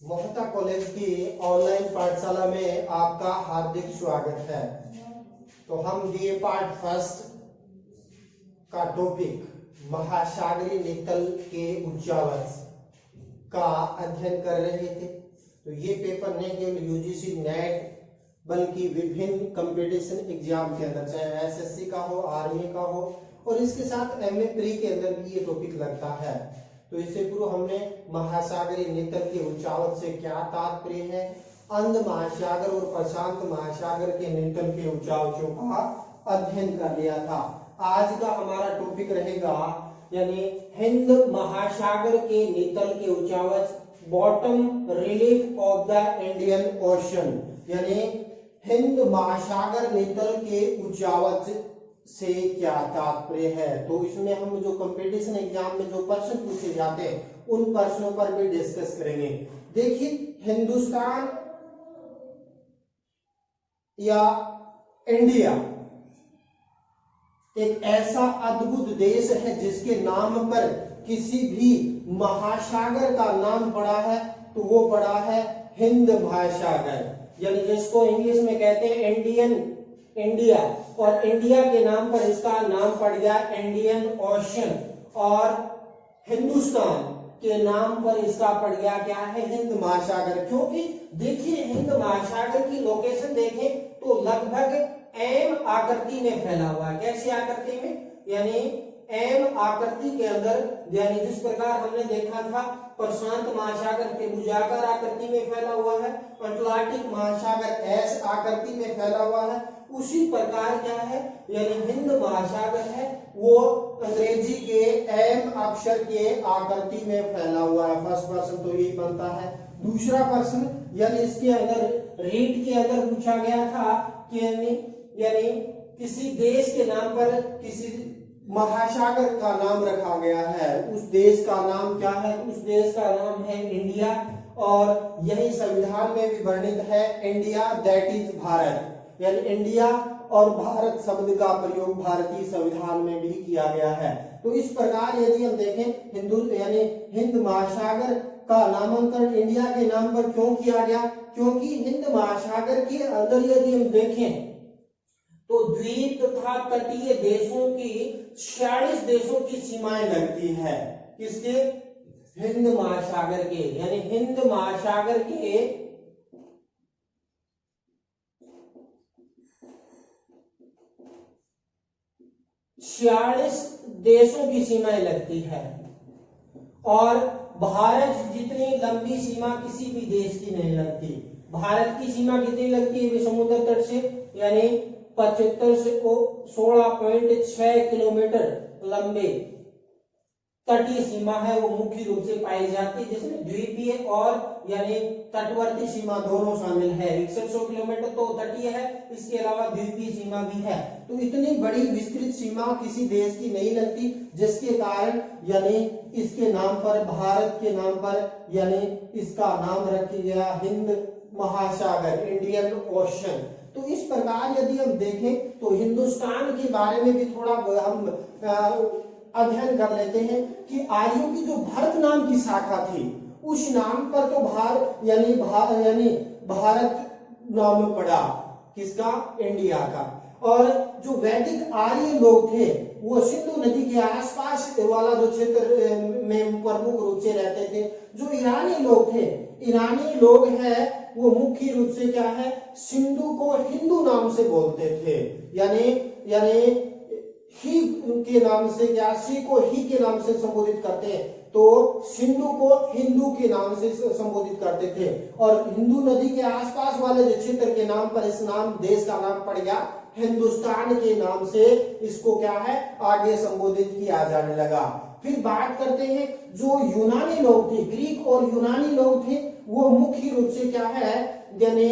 Mohta college की online पाठशाला में आपका हार्दिक स्वागत है। तो हम बीए पार्ट फर्स्ट का टॉपिक महासागरीय नितल के उच्चावच का अध्ययन कर रहे थे। तो ये पेपर नहीं केवल यूजीसी नेट बल्कि विभिन्न कंपटीशन एग्जाम के अंदर, चाहे एसएससी का हो, आरए का हो, और इसके साथ एमए प्री के अंदर भी ये टॉपिक लगता है। तो इससे पूर्व हमने महासागरीय नितल के उच्चावच से क्या तात्पर्य है, अंध महासागर और प्रशांत महासागर के नितल के उच्चावचों का अध्ययन कर लिया था। आज का हमारा टॉपिक रहेगा यानी हिंद महासागर के नितल के उच्चावच, bottom relief of the Indian ocean, यानी हिंद महासागर नितल के उच्चावच से क्या तात्पर्य है। तो इसमें हम जो कंपटीशन एग्जाम में जो प्रश्न पूछे जाते हैं उन प्रश्नों पर भी डिस्कस करेंगे। देखिए, हिंदुस्तान या इंडिया एक ऐसा अद्भुत देश है जिसके नाम पर किसी भी महासागर का नाम पड़ा है तो वो पड़ा है हिंद महासागर, यानी जिसको इंग्लिश में कहते हैं इंडिया, और इंडिया के नाम पर इसका नाम पड़ गया इंडियन ओशन, और हिंदुस्तान के नाम पर इसका पड़ गया क्या है, हिंद महासागर। क्योंकि देखिए, हिंद महासागर की लोकेशन देखें तो लगभग एम आकृति में फैला हुआ है। कैसी आकृति में, यानी एम आकृति के अंदर, यानी जिस प्रकार हमने देखा था प्रशांत महासागर त्रिभुजाकार आकृति में फैला हुआ है, अटलांटिक महासागर एस आकृति में फैला हुआ है, उसी प्रकार क्या है, यानी हिंद महासागर है वो अंग्रेजी के एम अक्षर के आकृति में फैला हुआ है। फर्स्ट प्रश्न तो यही बनता है। दूसरा प्रश्न, यानी इसके अंदर रीट के अंदर पूछा गया था कि यानी किसी देश के नाम पर किसी महासागर का नाम रखा गया है, उस देश का नाम क्या है, उस देश का नाम है इंडिया, और यही संविधान में भी वर्णित है, इंडिया दैट इज भारत, यानी इंडिया और भारत शब्द का प्रयोग भारतीय संविधान में भी किया गया है। तो इस प्रकार यदि हम देखें यानी हिंद महासागर का नामांकन इंडिया के नाम पर क्यों किया गया, क्योंकि हिंद महासागर के अंदर यदि हम देखें तो द्वीप तथा तटीय देशों की 46 देशों की सीमाएं लगती है। किसके, हिंद महासागर के, यानी हिंद महासागर के 46 देशों की सीमाएं लगती है, और भारत जितनी लंबी सीमा किसी भी देश की नहीं लगती। भारत की सीमा कितनी लगती है समुद्र तट से, यानी 75 से 16.6 किलोमीटर लंबे तटीय सीमा है, वो मुख्य रूप से पाई जाती है, जिसमें द्वीपीय और यानी तटवर्ती सीमा दोनों शामिल है। 6100 किलोमीटर तो तटीय है, इसके अलावा द्वीपीय सीमा भी है। तो इतनी बड़ी विस्तृत सीमा किसी देश की नहीं लगती, जिसके कारण यानी इसके नाम पर, भारत के नाम पर, यानी इसका नाम रख गया हिंद महासागर, इंडियन ओशन। तो इस प्रकार यदि हम देखें तो हिंदुस्तान के बारे में भी थोड़ा हम अध्ययन कर लेते हैं कि आर्यों की जो भरत नाम की शाखा थी, उस नाम पर तो यानी भारत नाम पड़ा, किसका, इंडिया का। और जो वैदिक आर्य लोग थे वो सिंधु नदी के आसपास वाला जो क्षेत्र में प्रमुख रूप से रहते थे। जो ईरानी लोग थे, ईरानी लोग हैं वो मुख्य रूप से क्या है, सिंधु को हिंदू नाम से बोलते थे, यानी ही के नाम से, क्या, सी को ही के नाम से संबोधित करते हैं, तो सिंधु को हिंदू के नाम से संबोधित करते थे। और हिंदू नदी के आसपास वाले जो क्षेत्र के नाम पर इस देश का नाम पड़ गया हिंदुस्तान के नाम से, इसको क्या है, आगे संबोधित किया जाने लगा। फिर बात करते हैं जो यूनानी लोग थे, ग्रीक और यूनानी लोग थे, वो मुख्य रूप से क्या है, यानी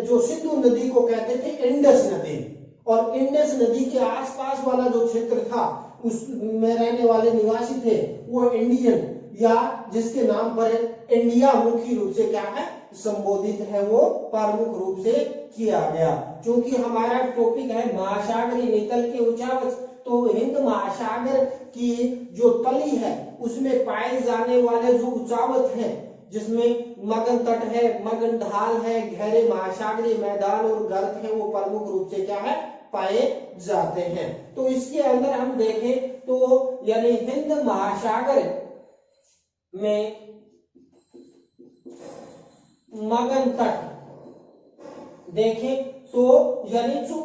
जो सिंधु नदी को कहते थे इंडस नदी, और इंडस नदी के आसपास वाला जो क्षेत्र था उसमें रहने वाले निवासी थे वो इंडियन, या जिसके नाम पर इंडिया मुख्य रूप से क्या है, संबोधित है, वो प्रमुख रूप से किया गया। क्योंकि हमारा टॉपिक है महासागरीय नितल के उच्चावच, तो हिंद महासागर की जो तली है उसमें पाए जाने वाले जो उच्चावच हैं जिसमें मगन तट है, मगन ढाल है, गहरे महासागरीय मैदान और गर्त है, वो प्रमुख रूप से क्या है पाए जाते हैं। तो इसके अंदर हम देखें तो यानी हिंद महासागर में मगन तट देखें तो यानी जो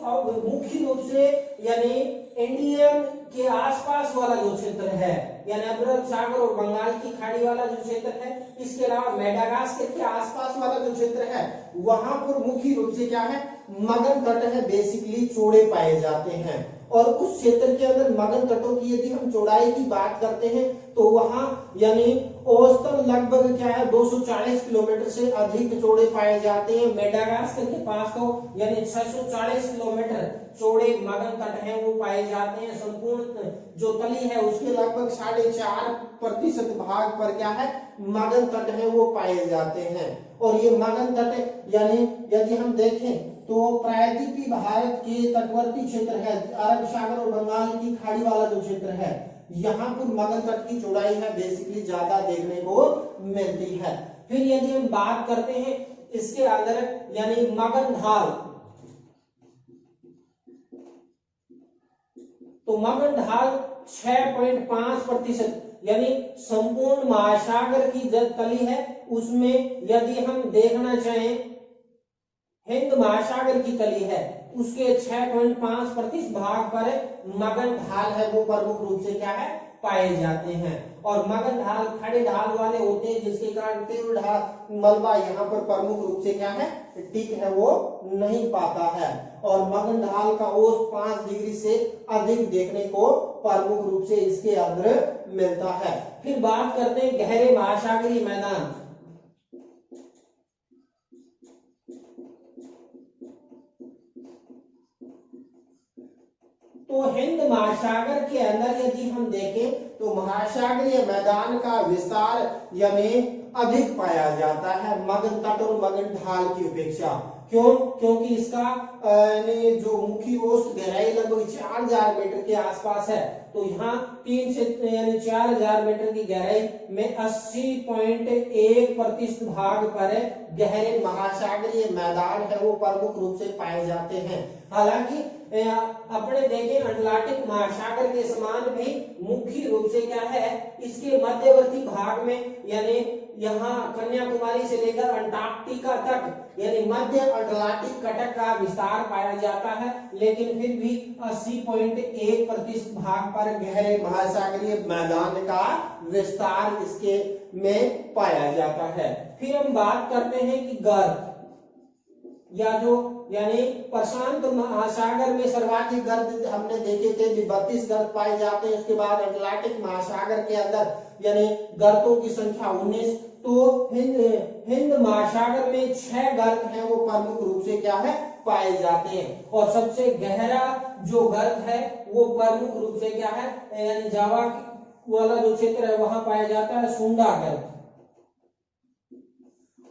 मुख्य रूप से यानी इंडियन के आसपास वाला जो क्षेत्र है, यानी अरब सागर और बंगाल की खाड़ी वाला जो क्षेत्र है, इसके अलावा मेडागास्कर के आसपास वाला जो क्षेत्र है, वहां पर मुख्य रूप से क्या है मगन तट है, बेसिकली चौड़े पाए जाते हैं। और उस क्षेत्र के अंदर मगन तटों की यदि हम चौड़ाई की बात करते हैं तो वहां यानी औसतन लगभग क्या है 240 किलोमीटर से अधिक चौड़े पाए जाते हैं। मेडागास्कर के पास तो यानी 640 किलोमीटर चौड़े मगन तट हैं वो पाए जाते हैं। संपूर्ण जो तली है उसके लगभग 4.5% भाग पर क्या है मगन तट है वो पाए जाते हैं। और ये मगन तट यानी यदि हम देखें तो प्रायद्वीपीय भारत के तटवर्ती क्षेत्र है, अरब सागर और बंगाल की खाड़ी वाला जो क्षेत्र है, यहाँ पर मगन तट की चौड़ाई है बेसिकली ज्यादा देखने को मिलती है। फिर यदि हम बात करते हैं इसके अंदर यानी मगन ढाल, तो मगन ढाल 6.5% यानी संपूर्ण महासागर की जो तली है उसमें यदि हम देखना चाहें हिंद महासागर की तली है उसके 6.5% भाग पर मगन ढाल है वो प्रमुख रूप से क्या है पाए जाते हैं। और मगन ढाल खड़े ढाल वाले होते हैं जिसके कारण तीव्र ढाल मलबा यहाँ पर प्रमुख रूप से क्या है टिक है वो नहीं पाता है। और मगन ढाल का औसत 5 डिग्री से अधिक देखने को प्रमुख रूप से इसके अंदर मिलता है। फिर बात करते हैं गहरे महासागरीय मैदान। तो हिंद महासागर के अंदर यदि हम देखें तो महासागरीय मैदान का विस्तार यानी अधिक पाया जाता है मगन तट और मगन ढाल की अपेक्षा। क्यों? क्योंकि इसका जो मुख्य औसत गहराई लगभग 4000 मीटर के आसपास है। तो यहाँ 3 से यानी 4000 मीटर की गहराई में 80.1% भाग पर गहरे महासागरीय मैदान है वो प्रमुख रूप से पाए जाते हैं। हालांकि अपने देखें अटलांटिक महासागर के समान भी मुख्य रूप से क्या है इसके मध्यवर्ती भाग में यानी यहाँ कन्याकुमारी से लेकर अंटार्कटिका तक यानी मध्य अटलांटिक कटक का विस्तार पाया जाता है, लेकिन फिर भी 80.1% भाग पर गहरे महासागरीय मैदान का विस्तार इसके में पाया जाता है। फिर हम बात करते हैं कि गर्त या जो यानी प्रशांत महासागर में सर्वाधिक गर्त हमने देखे थे 32 गर्त पाए जाते हैं। उसके बाद अटलांटिक महासागर के अंदर यानी गर्तों की संख्या 19। तो हिंद महासागर में 6 गर्त हैं वो प्रमुख रूप से क्या है पाए जाते हैं। और सबसे गहरा जो गर्त है वो प्रमुख रूप से क्या है यानी जावा वाला जो क्षेत्र है वहां पाया जाता है सुंडा गर्त।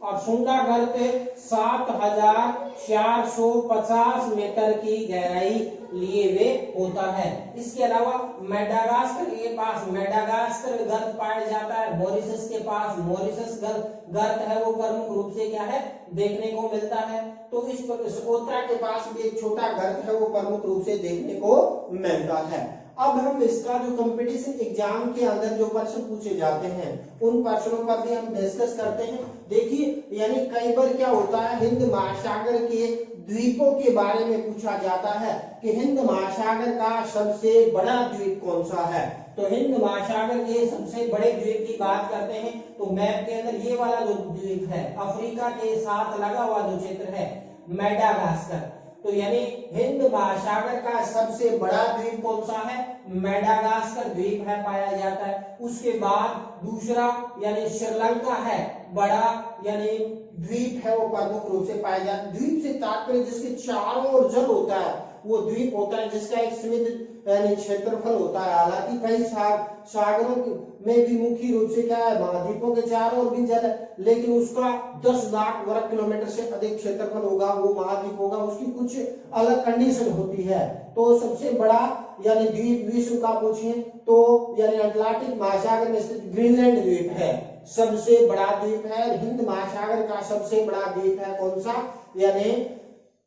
और सुंडा गर्त 7450 मीटर की गहराई लिए हुए होता है। इसके अलावा मेडागास्कर के पास मेडागास्कर गर्त पाया जाता है। मॉरिशस के पास मॉरिशस गर्त है वो प्रमुख रूप से क्या है देखने को मिलता है। तो इस सोकोत्रा के पास भी एक छोटा गर्त है वो प्रमुख रूप से देखने को मिलता है। अब हम इसका जो कंपटीशन एग्जाम के अंदर जो प्रश्न पूछे जाते हैं उन प्रश्नों पर भी हम डिस्कस करते हैं। देखिए यानी कई बार क्या होता है हिंद महासागर के द्वीपों के बारे में पूछा जाता है कि हिंद महासागर का सबसे बड़ा द्वीप कौन सा है। तो हिंद महासागर के सबसे बड़े द्वीप की बात करते हैं तो मैप के अंदर ये वाला जो द्वीप है अफ्रीका के साथ लगा हुआ जो क्षेत्र है मेडागास्कर। तो यानी हिंद महासागर का सबसे बड़ा द्वीप कौन सा है मेडागास्कर द्वीप है पाया जाता है। उसके बाद दूसरा यानी श्रीलंका है बड़ा यानी द्वीप है वो प्रमुख रूप से पाया जाता है। द्वीप से तात्पर्य जिसके चारों ओर जल होता है वो द्वीप होता है जिसका एक सीमित यानी क्षेत्रफल होता है। हालांकि कई सागरों में भी मुख्य रूप से क्या है महाद्वीपों के चारों ओर भी जल है, लेकिन उसका 10 लाख वर्ग किलोमीटर से अधिक क्षेत्रफल होगा वो महाद्वीप होगा, उसकी कुछ अलग कंडीशन होती है। तो सबसे बड़ा यानी द्वीप विश्व का पूछें तो यानी अटलांटिक महासागर में स्थित ग्रीनलैंड द्वीप है। सबसे बड़ा द्वीप है। और हिंद महासागर का सबसे बड़ा द्वीप है कौन सा, यानी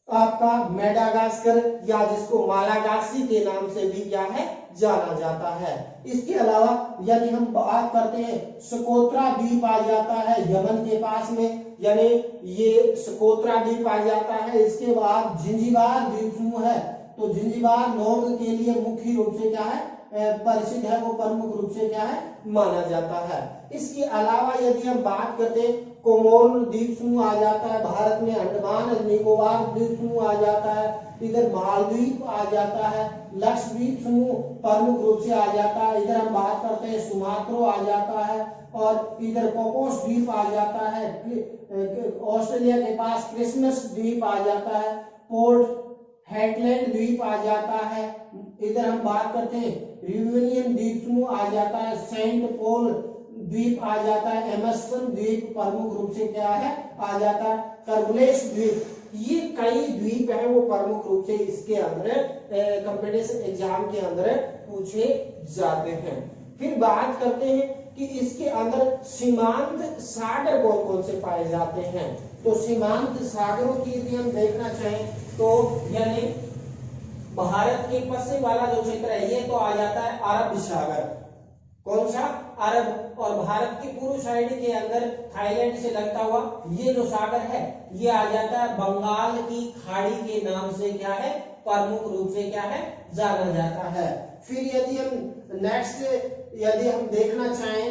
आपका मेडागास्कर, या जिसको मालागासी के नाम से भी क्या है जाना जाता है। इसके अलावा यदि हम बात करते हैं, सोकोत्रा द्वीप आ जाता है यमन के पास में, यानी ये सोकोत्रा द्वीप आ जाता है। इसके बाद जिंजीबार द्वीप समूह है, तो जिंजीबार नोंग के लिए मुख्य रूप से क्या है परिचित है, वो प्रमुख रूप से क्या है माना जाता है। इसके अलावा यदि हम बात करते हैं, कोमोर द्वीप समूह आ जाता है भारत में, अंडमान और निकोबार द्वीप समूह आ जाता है, इधर मालदीव आ जाता है, लक्षद्वीप समूह प्रमुख रूप से आ जाता है। इधर हम बात करते हैं सुमात्रो आ जाता है, और इधर कोकोस द्वीप आ जाता है, ऑस्ट्रेलिया के पास क्रिसमस द्वीप आ जाता है, पोर्ट हेटलैंड द्वीप आ जाता है। इधर हम बात करते हैं रियूनियन द्वीप समूह आ जाता है, सेंट पॉल द्वीप आ जाता है, एमर्सन द्वीप प्रमुख रूप से क्या है आ जाता है, कर्बलेस द्वीप, ये कई द्वीप है वो प्रमुख रूप से इसके अंदर कंपटीशन एग्जाम के अंदर पूछे जाते हैं। फिर बात करते हैं कि इसके अंदर सीमांत सागर कौन कौन से पाए जाते हैं। तो सीमांत सागरों की यदि हम देखना चाहें तो यानी भारत के पश्चिम वाला जो क्षेत्र है ये तो आ जाता है अरब सागर, कौन सा अरब, और भारत की पूर्व साइड के अंदर थाईलैंड से लगता हुआ ये जो सागर है ये आ जाता है बंगाल की खाड़ी के नाम से क्या है प्रमुख रूप से क्या है जाना जाता है। फिर यदि हम नेक्स्ट यदि हम देखना चाहें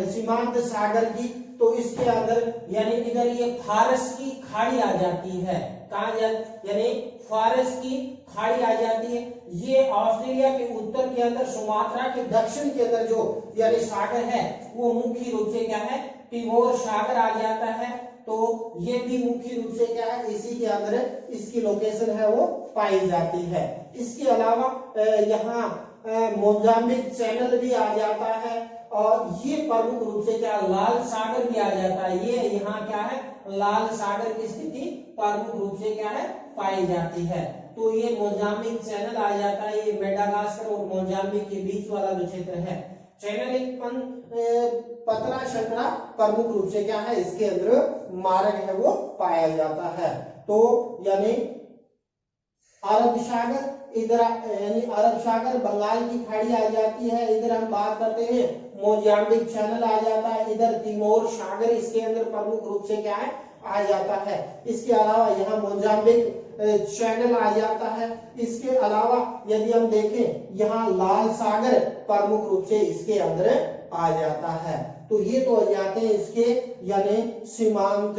सीमांत सागर की, तो इसके अंदर यानी इधर ये फारस की खाड़ी आ जाती है, कहा यानी फारस की खाड़ी आ जाती है। ये ऑस्ट्रेलिया के उत्तर के अंदर, सुमात्रा के दक्षिण के अंदर जो यानी सागर है वो मुख्य रूप से क्या है तिमोर सागर आ जाता है, तो ये भी मुख्य रूप से क्या है इसी के अंदर इसकी लोकेशन है वो पाई जाती है। इसके अलावा यहाँ मोजाम्बिक चैनल भी आ जाता है, और ये प्रमुख रूप से क्या लाल सागर भी आ जाता है। ये यहाँ क्या है लाल सागर की स्थिति प्रमुख रूप से क्या है पाई जाती है। तो ये मोजाम्बिक चैनल आ जाता है, ये मेडागास्कर और मोजाम्बिक के बीच वाला जो क्षेत्र है चैनल एक पतला संकरा प्रमुख रूप से क्या है इसके अंदर मार्ग है वो पाया जाता है। तो यानी अरब सागर, इधर यानी अरब सागर बंगाल की खाड़ी आ जाती है। इधर हम बात करते हैं मोजाम्बिक चैनल आ जाता है, इधर तिमोर सागर इसके अंदर प्रमुख रूप से क्या है आ जाता है। इसके अलावा यहाँ मोजाम्बिक चैनल आ जाता है। इसके अलावा यदि हम देखें यहाँ लाल सागर प्रमुख रूप से इसके अंदर आ जाता है। तो ये तो आ जाते हैं इसके यानी सीमांत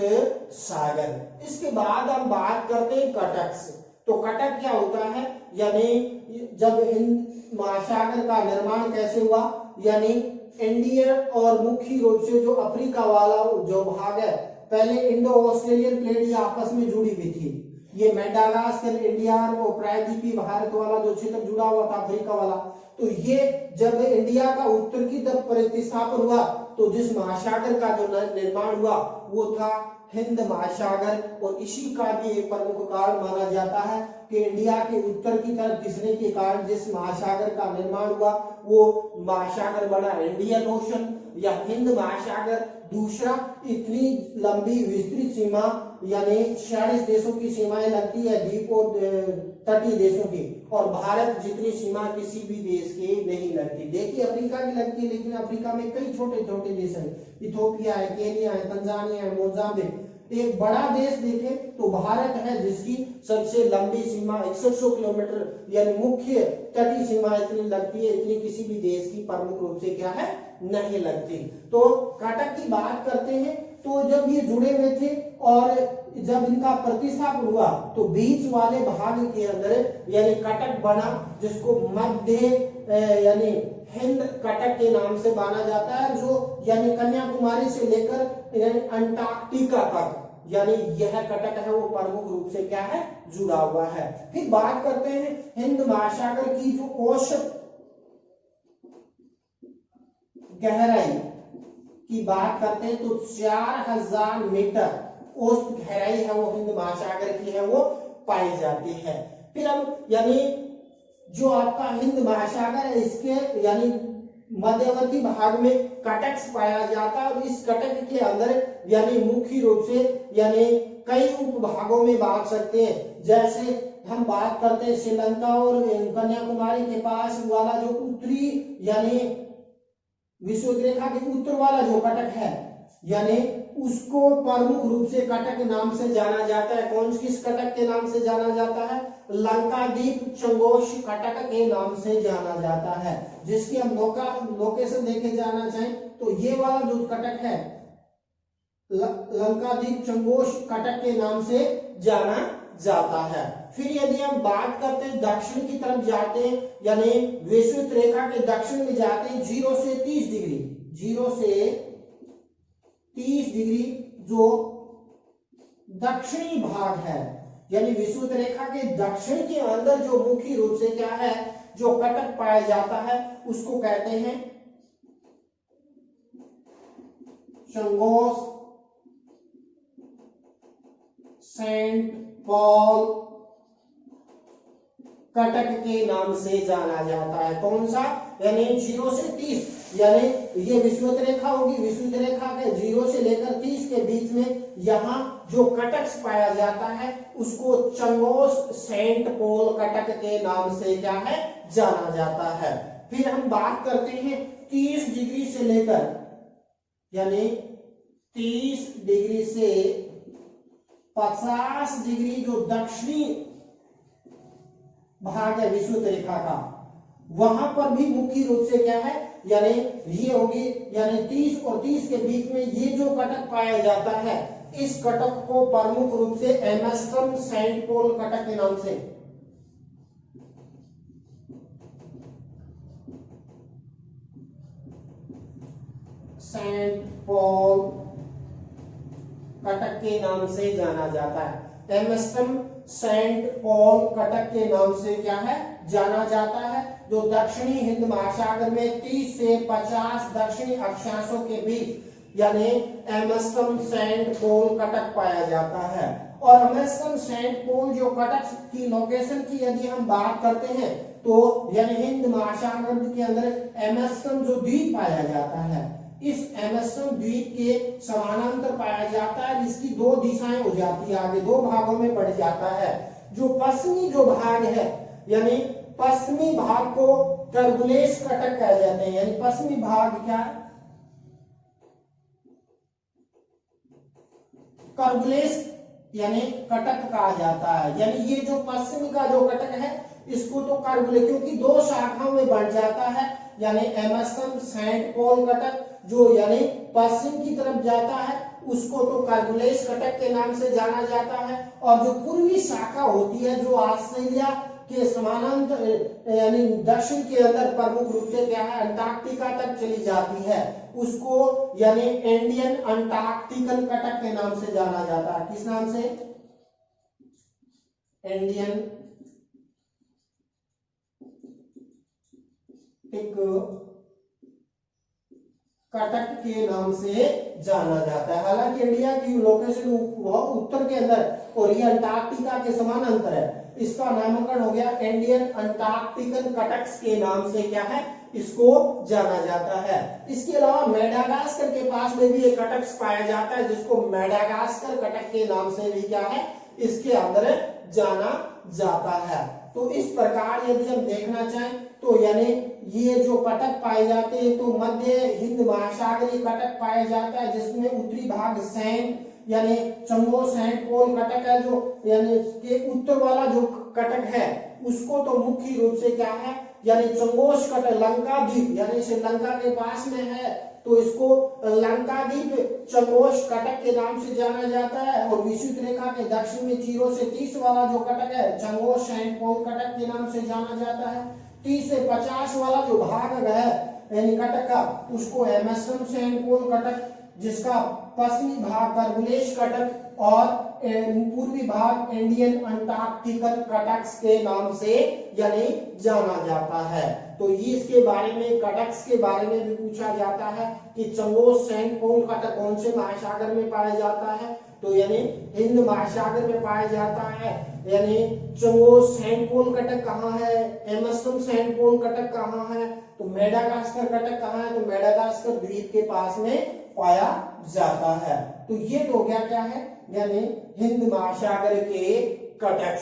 सागर। इसके बाद हम बात करते हैं कटक से। तो कटक क्या होता है, यानी जब हिंद महासागर का निर्माण कैसे हुआ, यानी इंडिया और मुख्य रूप से जो अफ्रीका वाला जो भाग है, पहले इंडो ऑस्ट्रेलियन प्लेट ये आपस में जुड़ी हुई थी। ये मेडागास्कर इंडिया और प्रायद्वीपीय भारत वाला जो क्षेत्र जुड़ा हुआ था अफ्रीका वाला, तो ये जब इंडिया का उत्तर की तरफ प्रतिस्थापन हुआ तो जिस महासागर का जो निर्माण हुआ वो था हिंद महासागर। और इसी का भी एक प्रमुख कारण माना जाता है कि इंडिया के उत्तर की तरफ खिसने के कारण जिस महासागर का निर्माण हुआ वो महासागर बना इंडियन ओशन या हिंद महासागर। दूसरा, इतनी लंबी विस्तृत सीमा यानी 46 देशों की सीमाएं लगती है, द्वीप और तटीय देशों की, और भारत जितनी सीमा किसी भी देश की नहीं लगती। देखिए अफ्रीका की लगती है, लेकिन अफ्रीका में कई छोटे छोटे देश हैं, इथोपिया है, केनिया है, तंजानिया है, मोजाम्बिक। एक बड़ा देश देखें तो भारत है जिसकी सबसे लंबी सीमा 6100 किलोमीटर यानी मुख्य तटीय सीमा इतनी लगती है, इतनी किसी भी देश की प्रमुख रूप से क्या है नहीं लगती। तो कटक की बात करते हैं, तो जब ये जुड़े हुए थे और जब इनका प्रतिस्थापन हुआ तो बीच वाले भाग के अंदर यानी कटक बना, जिसको मध्य यानी हिंद कटक के नाम से माना जाता है, जो यानी कन्याकुमारी से लेकर यानी अंटार्कटिका तक यानी यह कटक है वो प्रमुख रूप से क्या है जुड़ा हुआ है। फिर बात करते हैं हिंद महासागर की जो औसत गहराई की बात करते हैं तो 4000 मीटर औसत गहराई है वो हिंद महासागर की है वो पाई जाती है। फिर हम यानी जो आपका हिंद महासागर है इसके यानी मध्यवर्ती भाग में कटक पाया जाता है और इस कटक के अंदर यानी मुख्य रूप से यानी कई उपभागों में बांट सकते हैं। जैसे हम बात करते हैं श्रीलंका और कन्याकुमारी के पास वाला जो उत्तरी यानी विषुवत रेखा के उत्तर वाला जो कटक है यानी उसको प्रमुख रूप से कटक नाम से जाना जाता है। कौन किस कटक के नाम से जाना जाता है? लंकादीप चंगोश कटक के नाम से जाना जाता है। जिसकी हम लोकेशन देखे जाना चाहें तो ये वाला जो कटक है लंकादीप चंगोश कटक के नाम से जाना जाता है। फिर यदि हम बात करते हैं दक्षिण की तरफ जाते हैं यानी विषुवत रेखा के दक्षिण में जाते हैं 0 से 30 डिग्री, 0 से 30 डिग्री जो दक्षिणी भाग है यानी विषुवत रेखा के दक्षिण के अंदर जो मुख्य रूप से क्या है जो कटक पाया जाता है उसको कहते हैं चंगोश सेंट पॉल कटक के नाम से जाना जाता है। कौन सा? यानी 0 से 30 यानी ये विषुवत रेखा होगी, विषुवत रेखा के 0 से लेकर 30 के बीच में यहाँ जो कटक पाया जाता है उसको चंगोश सेंट पॉल कटक के नाम से क्या है जाना जाता है। फिर हम बात करते हैं 30 डिग्री से लेकर यानी 30 डिग्री से 50 डिग्री जो दक्षिणी भाग है विषुवत रेखा का वहां पर भी मुख्य रूप से क्या है यानी ये होगी यानी 30 और 30 के बीच में ये जो कटक पाया जाता है इस कटक को प्रमुख रूप से एमस्ट्रम सेंट पॉल कटक के नाम से सेंट पॉल कटक के नाम से जाना जाता है। एमस्ट्रम सेंट पॉल कटक के नाम से क्या है जाना जाता है जो दक्षिणी हिंद महासागर में 30 से 50 दक्षिणी अक्षांशों के बीच यानी एमस्ट्रम सेंट पॉल कटक पाया जाता है। और एमस्ट्रम सेंट पॉल जो कटक की लोकेशन की यदि हम बात करते हैं तो यानी हिंद महासागर के अंदर एमस्ट्रम जो द्वीप पाया जाता है इस एमस्ट्रम द्वीप के समानांतर पाया जाता है जिसकी दो दिशाएं हो जाती है आगे दो भागों में बढ़ जाता है। जो पश्चिमी जो भाग है यानी पश्चिमी भाग को टर्बुलेंस कटक कहा जाते हैं यानी पश्चिमी भाग क्या टर्बुलेंस यानी कटक कहा जाता है। यानी ये जो पश्चिमी का जो कटक है इसको तो टर्बुलेंस क्योंकि दो शाखाओं में बढ़ जाता है यानी एमस्ट्रम सेंट पॉल कटक जो यानी पश्चिम की तरफ जाता है उसको तो टर्बुलेंस कटक के नाम से जाना जाता है। और जो पूर्वी शाखा होती है जो ऑस्ट्रेलिया के समानांतर यानी दक्षिण के अंदर प्रमुख रूप से क्या है अंटार्कटिका तक चली जाती है उसको यानी इंडियन अंटार्कटिकल कटक के नाम से जाना जाता है। किस नाम से? इंडियन कटक के नाम से जाना जाता है। हालांकि इंडिया की लोकेशन उत्तर के अंदर और ये अंटार्कटिका के समानांतर है इसका नामकरण हो गया इंडियन अंटार्कटिकल कटक के नाम से क्या है इसको जाना जाता है। इसके अलावा मेडागास्कर के पास में भी एक कटक पाया जाता है जिसको मेडागास्कर कटक के नाम से भी क्या है इसके अंदर जाना जाता है। तो इस प्रकार यदि हम देखना चाहें तो यानी ये जो कटक पाए जाते हैं तो मध्य हिंद महासागरीय कटक पाया जाता है जिसमें उत्तरी भाग सेंट यानी चंगोश सेंट पॉल कटक है जो यानी के उत्तर वाला जो कटक है उसको तो मुख्य रूप से क्या है यानी चंगोश कटक लंकादीप यानी श्रीलंका के पास में है तो इसको लंकादीप चंगोश कटक के नाम से जाना जाता है। और विषुवत रेखा के दक्षिण में 0 से 30 वाला जो कटक है चंगोश सेंट पॉल कटक के नाम से जाना जाता है। 30 से 50 वाला जो भाग है यानी कटक का उसको एमस्ट्रम सेंट पॉल कटक जिसका पश्चिमी भाग टर्बुलेंस कटक और पूर्वी भाग इंडियन अंटार्कटिकल कटक के नाम से यानी जाना जाता है। तो ये इसके बारे में कटक्स के बारे में भी पूछा जाता है कि चंगोश सेंट पॉल कटक कौन से महासागर में पाया जाता है तो यानी हिंद महासागर में पाया जाता है। यानी चंगोश सेंट पॉल कटक कहाँ है एमस्ट्रम सेंट पॉल कटक कहाँ है तो मेडागास्कर कटक कहाँ है? तो मेडागास्कर द्वीप के पास में पाया जाता है। तो ये तो हो गया क्या है, यानी हिंद महासागर के कटक।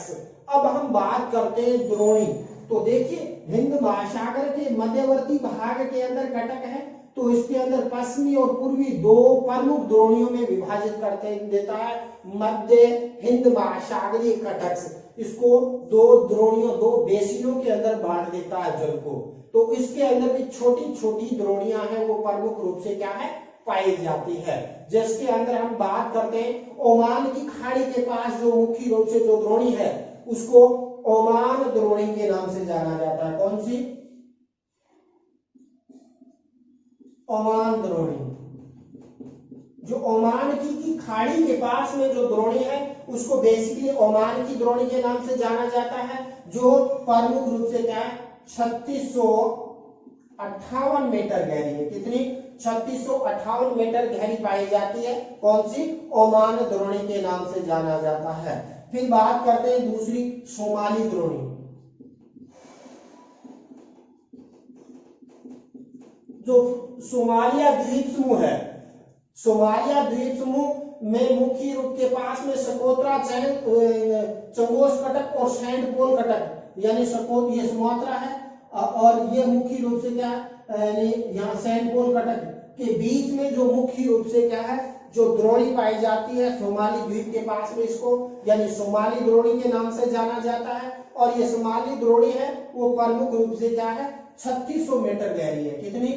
अब हम बात करते हैं द्रोणी। तो देखिए हिंद महासागर के मध्यवर्ती भाग के अंदर कटक है, तो इसके अंदर पश्चिमी और पूर्वी दो प्रमुख द्रोणियों में विभाजित करते देता है मध्य हिंद महासागरीय कटक। इसको दो द्रोणियों, दो बेसिनों के अंदर बांट देता है जल को। तो इसके अंदर भी छोटी छोटी द्रोणियां हैं, वो प्रमुख रूप से क्या है, पाई जाती है। जिसके अंदर हम बात करते हैं ओमान की खाड़ी के पास जो मुख्य रूप से जो द्रोणी है उसको ओमान द्रोणी के नाम से जाना जाता है। कौन सी? ओमान द्रोणी। जो ओमान की खाड़ी के पास में जो द्रोणी है उसको बेसिकली ओमान की द्रोणी के नाम से जाना जाता है, जो प्रमुख रूप से क्या है 3658 मीटर गहरी है। कितनी? 3658 मीटर गहरी पाई जाती है। कौन सी? ओमान द्रोणी के नाम से जाना जाता है। फिर बात करते हैं दूसरी सोमाली द्रोणी। जो सोमालिया द्वीप समूह है, सोमालिया द्वीप समूह में मुख्य रूप के पास में सकोत्रा, चंगोस कटक और सेंट पोल कटक, यानी सकोत ये सुमात्रा है और ये मुख्य रूप से क्या है, यहाँ सेंट पोल कटक के बीच में जो मुख्य रूप से क्या है जो द्रोणी पाई जाती है सोमाली द्वीप के पास में, इसको यानी सोमाली द्रोणी के नाम से जाना जाता है। और ये सोमाली द्रोणी है वो प्रमुख रूप से क्या है 3600 मीटर गहरी है। कितनी?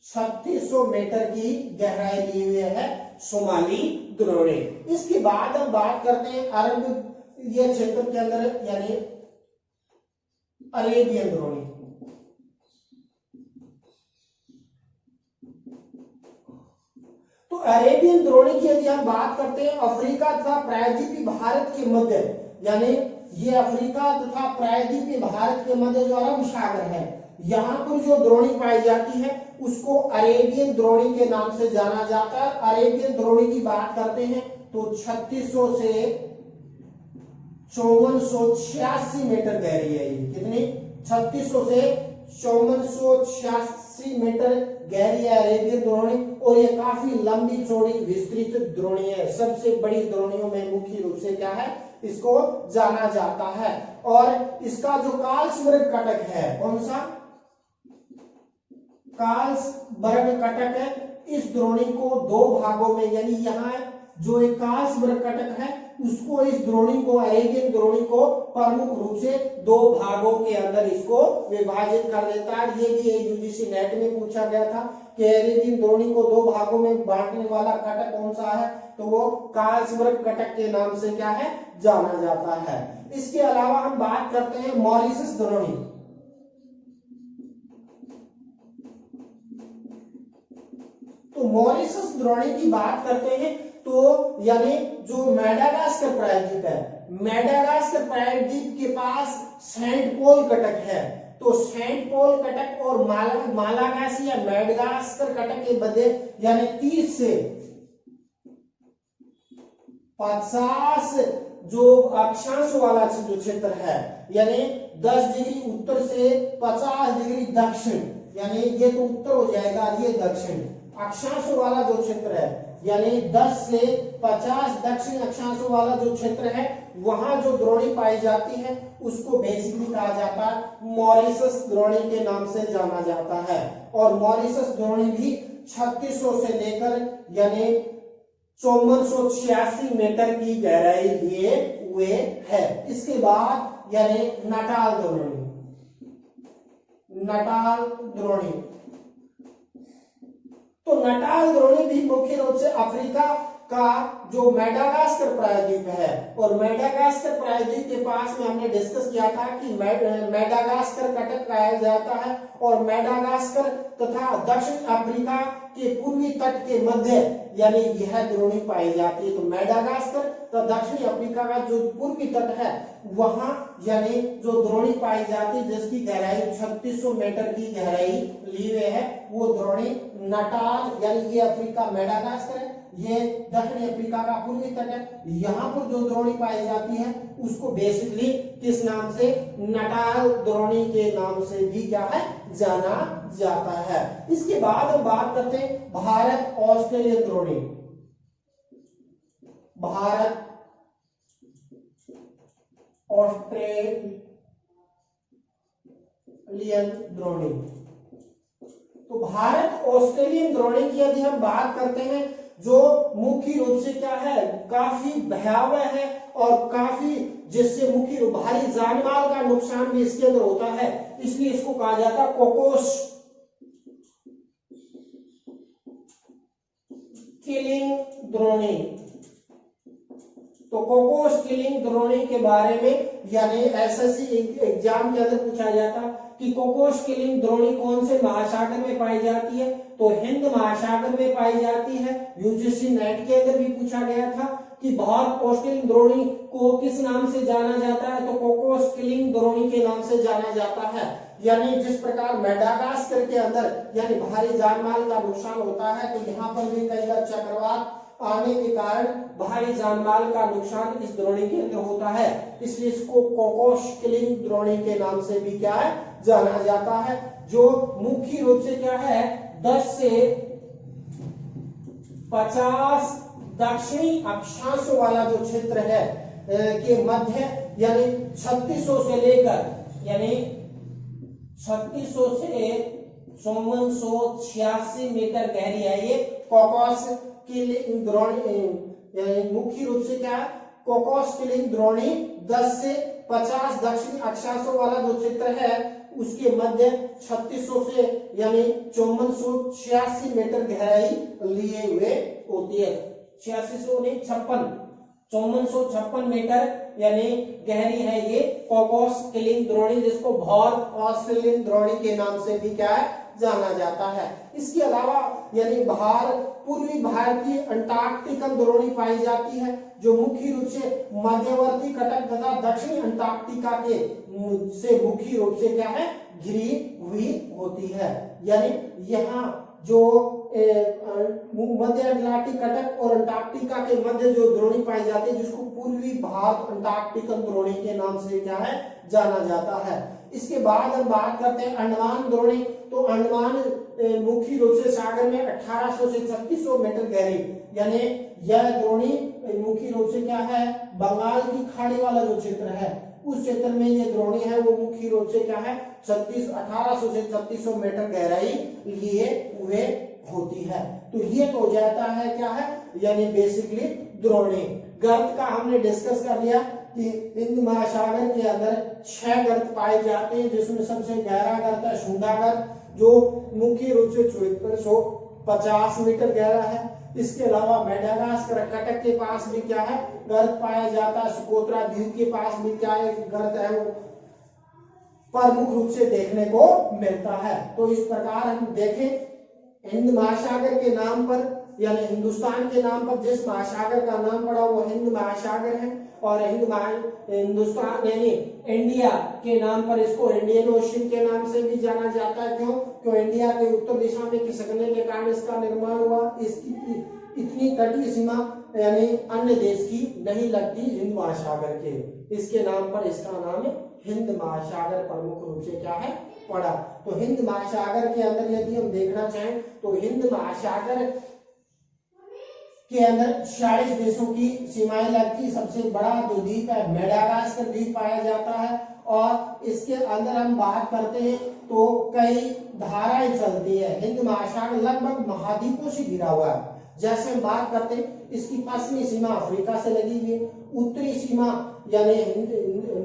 3600 मीटर की गहराई ली हुई है सोमाली द्रोणी। इसके बाद हम बात करते हैं अरब ये क्षेत्र के अंदर यानी अरेबियन द्रोणी। तो अरेबियन द्रोणी की यदि हम बात करते हैं अफ्रीका तथा प्रायद्वीपीय भारत के मध्य, यानी ये अफ्रीका तथा प्रायद्वीपीय भारत के मध्य जो अरब सागर है यहाँ पर जो द्रोणी पाई जाती है उसको अरेबियन द्रोणी के नाम से जाना जाता है। अरेबियन द्रोणी की बात करते हैं तो 3600 से 5486 मीटर गहरी है। ये कितनी? 3600 से 5486 मीटर गहरी है अरेबियन द्रोणी और ये काफी लंबी चौड़ी विस्तृत द्रोणी है। सबसे बड़ी द्रोणियों में मुख्य रूप से क्या है इसको जाना जाता है। और इसका जो कार्लसबर्ग कटक है, कौन सा? कार्लसबर्ग कटक है। इस द्रोणी को दो भागों में, यानी यहाँ जो एक कार्लसबर्ग कटक है उसको, इस द्रोणी को, अरेबियन द्रोणी को प्रमुख रूप से दो भागों के अंदर इसको विभाजित कर देता है। ये भी यूजीसी नेट में पूछा गया था कि अरेबियन द्रोणी को दो भागों में बांटने वाला कटक कौन सा है, तो वो कार्लसबर्ग कटक के नाम से क्या है जाना जाता है। इसके अलावा हम बात करते हैं मॉरिशस द्रोणी। तो मॉरिशस द्रोणी की बात करते हैं तो यानी जो मेडागास्कर प्रायद्वीप है, मेडागास्कर प्रायद्वीप के पास सेंट पोल कटक है। तो सेंट पोल कटक और मालागासी या मेडागास्कर कटक के मध्य यानी 30 से 50 जो अक्षांश वाला जो क्षेत्र है, यानी 10 डिग्री उत्तर से 50 डिग्री दक्षिण, यानी ये तो उत्तर हो जाएगा, ये दक्षिण अक्षांश वाला जो क्षेत्र है, यानी 10 से 50 दक्षिण अक्षांश वाला जो क्षेत्र है वहां जो द्रोणी पाई जाती है उसको बेसिकली कहा जाता है मॉरिशस द्रोणी के नाम से जाना जाता है। और मॉरिशस द्रोणी भी 3600 से लेकर यानी 5486 मीटर की गहराई लिए हुए है। इसके बाद यानी नटाल द्रोणी, नटाल द्रोणी। तो नटाल द्रोणी भी मुख्य रूप से अफ्रीका का जो मेडागास्कर प्रायद्वीप है, और मेडागास्कर प्रायद्वीप के पास में हमने डिस्कस किया था कि मेडागास्कर कटक कहा जाता है और मेडागास्कर तथा दक्षिण अफ्रीका के पूर्वी तट के मध्य यानी यह द्रोणी पाई जाती है। तो मेडागास्कर तो दक्षिणी अफ्रीका का जो पूर्वी तट है वहां यानी जो द्रोणी पाई जाती है जिसकी गहराई 3600 मीटर की गहराई ली हुई है, वो द्रोणी नटाल यानी ये अफ्रीका मेडागास्कर है, ये दक्षिणी अफ्रीका का पूर्वी तट है। यहाँ पर जो द्रोणी पाई जाती है उसको बेसिकली किस नाम से, नटाल द्रोणी के नाम से भी क्या है, जाना जाता है। इसके बाद हम बात करते हैं भारत ऑस्ट्रेलियन द्रोणी। भारत ऑस्ट्रेलियन द्रोणी। तो भारत ऑस्ट्रेलियन द्रोणी की यदि हम बात करते हैं, जो मुख्य रूप से क्या है, काफी भयावह है और काफी जिससे मुख्य रूप भारी जानमाल का नुकसान भी इसके अंदर होता है, इसलिए इसको कहा जाता है कोकोस किलिंग द्रोणी। तो कोकोस किलिंग द्रोणी के बारे में यानी एसएससी एग्जाम के अंदर पूछा जाता कि कोकोस किलिंग द्रोणी कौन से महासागर में पाई जाती है, तो हिंद महासागर में पाई जाती है। यूजीसी नेट के अंदर भी पूछा गया था कि भारत ऑस्ट्रेलियन द्रोणी को किस नाम से जाना जाता है, तो कोकोस किलिंग द्रोणी के नाम से जाना जाता है। यानी जिस प्रकार मेडागास्कर के अंदर यानी भारी जानमाल का नुकसान होता है, तो यहाँ पर भी कई बार चक्रवात आने के कारण भारी जानमाल का नुकसान इस द्रोणी के अंदर होता है, इसलिए इसको कोकोस किलिंग द्रोणी के नाम से भी क्या है, जाना जाता है। जो मुख्य रूप से क्या है, 10 से 50 दक्षिणी अक्षांश वाला जो क्षेत्र है के मध्य यानी 3600 से लेकर यानी 3600 से 5486 मीटर गहरी है ये कोकोस किलिंग द्रोणी। मुख्य रूप से क्या है, कोकोस किलिंग द्रोणी 10 से 50 दक्षिणी अक्षांशों वाला जो क्षेत्र है उसके मध्य 3600 से यानी 5486 मीटर गहराई लिए हुए होती है। 8600 नहीं 5456 मीटर यानी गहरी है ये कोकोस किलिंग द्रोणी, जिसको भारत ऑस्ट्रेलियन द्रोणी के नाम से भी क्या है, जाना जाता है। इसके अलावा यानी पूर्वी भारतीय अंटार्कटिकन द्रोणी पाई जाती है, जो मुख्य रूप से मध्यवर्ती कटक तथा दक्षिणी अंटार्कटिका के से मुख्य रूप से क्या है, घिरी हुई होती है। यानी यहाँ जो मध्य अटलांटिक कटक और अंटार्कटिका के मध्य जो द्रोणी पाई जाती है, जिसको पूर्वी भारत अंटार्कटिकन द्रोणी के नाम से क्या है, जाना जाता है। इसके बाद हम बात करते हैं अंडमान द्रोणी। तो अंडमान मुख्य रूप से सागर में 1800 से 3600 मीटर गहरी यानी यह द्रोणी मुख्य रूप से क्या है, बंगाल की खाड़ी वाला जो क्षेत्र है उस क्षेत्र में ये द्रोणी है, वो मुख्य रूप से क्या है 1800 से 3600 मीटर गहराई लिए हुए होती है। तो ये तो हो जाता है क्या है, यानी बेसिकली द्रोणी। गर्त का हमने डिस्कस कर लिया कि हिंद महासागर के अंदर 6 गर्त पाए जाते हैं, जिसमें सबसे गहरा गर्त है शुंडा गर्त, जो मुख्य रूप से 7450 मीटर गहरा है। इसके अलावा मेडागास्कर कटक के पास भी क्या है, गर्त पाया जाता है। सुकोत्रा द्वीप के पास भी क्या है, गर्त है, वो प्रमुख रूप से देखने को मिलता है। तो इस प्रकार हम देखें, हिंद महासागर के नाम पर यानी हिंदुस्तान के नाम पर जिस महासागर का नाम पड़ा वो हिंद महासागर है, और हिंदुस्तान यानी इंडिया के नाम पर इसको इंडियन ओशन के नाम से भी जाना जाता है। क्यों इंडिया के उत्तर दिशा में खिसकने के कारण इसका निर्माण हुआ। इसकी इतनी तटीय सीमा यानी अन्य देश की नहीं लगती हिंद महासागर के, इसके नाम पर इसका नाम है हिंद महासागर प्रमुख रूप से क्या है पड़ा। तो हिंद महासागर के अंदर यदि हम देखना चाहें तो हिंद महासागर के अंदर 46 देशों की सीमाएं लगती। सबसे बड़ा जो द्वीप है मेडागास्कर द्वीप पाया जाता है, और इसके अंदर हम बात करते हैं तो कई धाराएं चलती है। हिंद महासागर लगभग महाद्वीपों से घिरा हुआ है। जैसे हम बात करते हैं, इसकी पश्चिमी सीमा अफ्रीका से लगी हुई है, उत्तरी सीमा यानी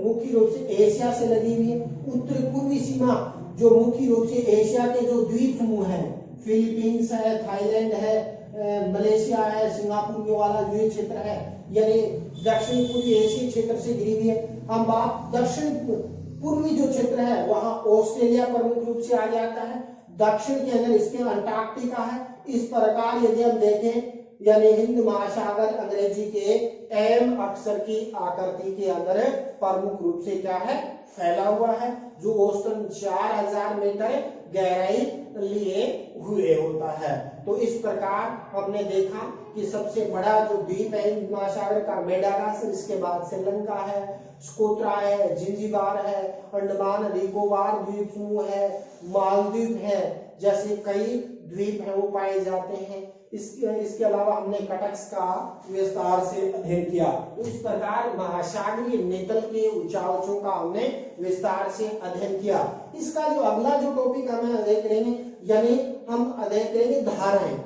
मुख्य रूप से एशिया से लगी हुई है, उत्तरी पूर्वी सीमा जो मुख्य रूप से एशिया के जो द्वीप समूह है, फिलीपींस है, थाईलैंड है, मलेशिया है, सिंगापुर वाला जो ये क्षेत्र है, यानी दक्षिण पूर्वी एशिया क्षेत्र से घिरी हुई है। हम बात दक्षिण पूर्वी जो क्षेत्र है वहां ऑस्ट्रेलिया प्रमुख रूप से आ जाता है। दक्षिण के अंदर इसके अंटार्कटिका है। इस प्रकार यदि हम देखें यानी हिंद महासागर अंग्रेजी के एम अक्षर की आकृति के अंदर प्रमुख रूप से क्या है, फैला हुआ है, जो औसतन 4000 मीटर गहराई लिए हुए होता है। तो इस प्रकार हमने देखा कि सबसे बड़ा जो द्वीप है हिंद महासागर का मेडागास्कर, इसके बाद श्रीलंका है, स्कोत्रा है, जिंजीबार है, अंडमान निकोबार द्वीप समूह है, मालदीव है, जैसे कई द्वीप है वो पाए जाते हैं। इसके अलावा हमने कटक्स का विस्तार से अध्ययन किया। तो इस प्रकार महासागरीय नितल के ऊंचाइयों का हमने विस्तार से अध्ययन किया। इसका जो अगला जो टॉपिक हमें अध्ययन करेंगे, यानी हम अध्ययन करेंगे धाराएं।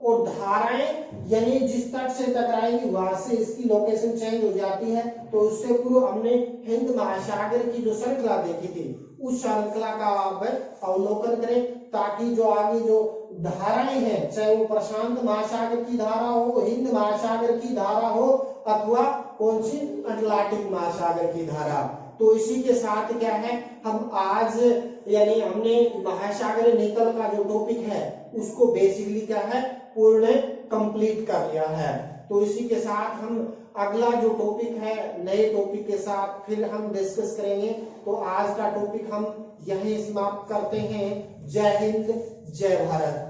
और धाराएं यानी जिस तट से टकराएंगी वहां से इसकी लोकेशन चेंज हो जाती है। तो उससे पूर्व हमने हिंद महासागर की जो श्रृंखला देखी थी, उस श्रृंखला का आप अवलोकन करें, ताकि जो आगे जो धाराएं हैं, चाहे वो प्रशांत महासागर की धारा हो, हिंद महासागर की धारा हो, अथवा कौन सी अटलांटिक महासागर की धारा। तो इसी के साथ क्या है, हम आज यानी हमने महासागर नितल का जो टॉपिक है उसको बेसिकली क्या है, पूर्ण कंप्लीट कर लिया है। तो इसी के साथ हम अगला जो टॉपिक है नए टॉपिक के साथ फिर हम डिस्कस करेंगे। तो आज का टॉपिक हम यहीं समाप्त करते हैं। जय हिंद, जय भारत।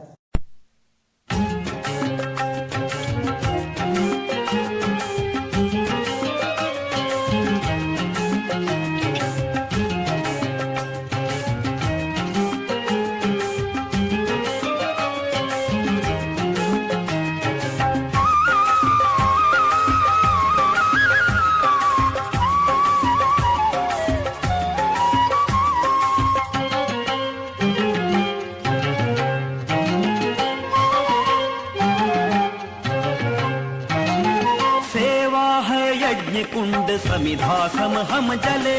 कुंड समिधा सम हम जले,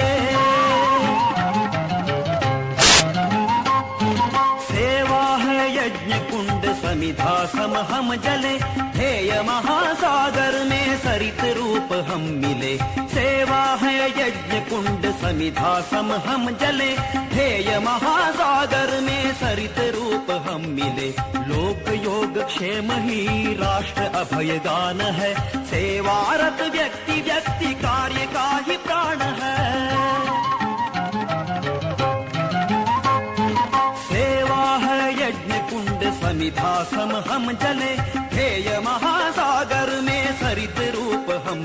सेवा है यज्ञ कुंड समिधा सम हम जले, हेय महासागर में सरित रूप हम मिले। सेवा है यज्ञ कुंड समिधा सम हम जले, हेय महासागर में सरित रूप हम मिले। लोक योग क्षेम ही राष्ट्र अभय गान है, सेवारत व्यक्ति व्यक्ति कार्य का ही प्राण है। सेवा है यज्ञ कुंड समिधा सम हम जले, हेय महासागर में सरित रूप हम